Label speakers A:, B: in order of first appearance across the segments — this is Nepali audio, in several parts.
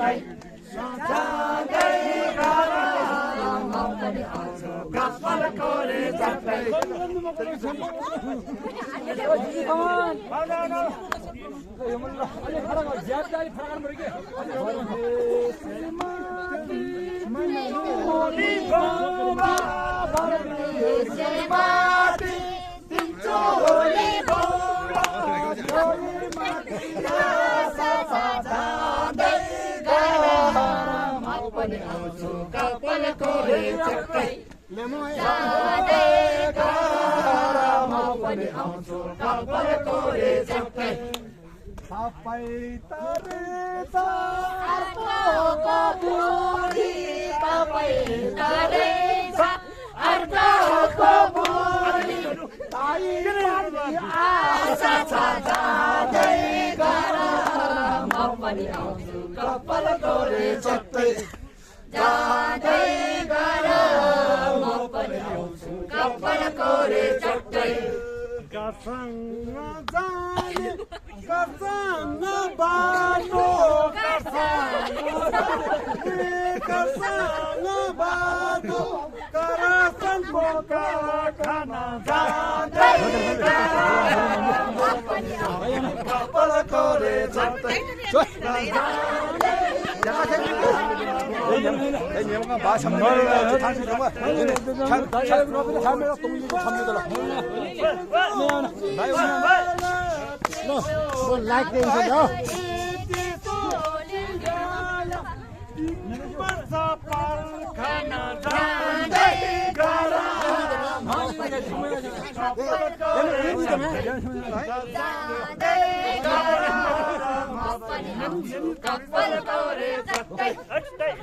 A: चट्टै जाँदै गर म पनि आउँछु कपाल कोरे चट्टै पनि आउँछु कपाल कोरे चट्टै जाँदै गर म पनि आउँछु कपाल कोरे चट्टै सबै तरेछ अर्कोको बुढी सबै तरेछ अर्कोको बुढी आशा छ जाँदै गर म पनि आउँछु कपाल कोरे चट्टै जाँदै गर म पनि आउँछु कपाल कोरे चट्टै
B: गर्सँग जाने गर्सँग बाटो गर्सँग बाटो करसन बोका खाना
A: जाँदै गर म पनि आउँछु कपाल कोरे चट्टै कपाल कोरे चट्टै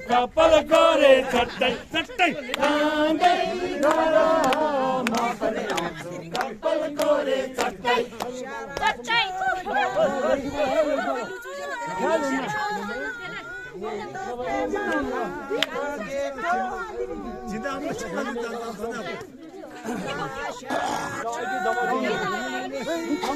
B: कपाल कोरे चट्टै चट्टै
A: जाँदै गर म पनि आउँछु कपाल कोरे चट्टै
B: जिंदा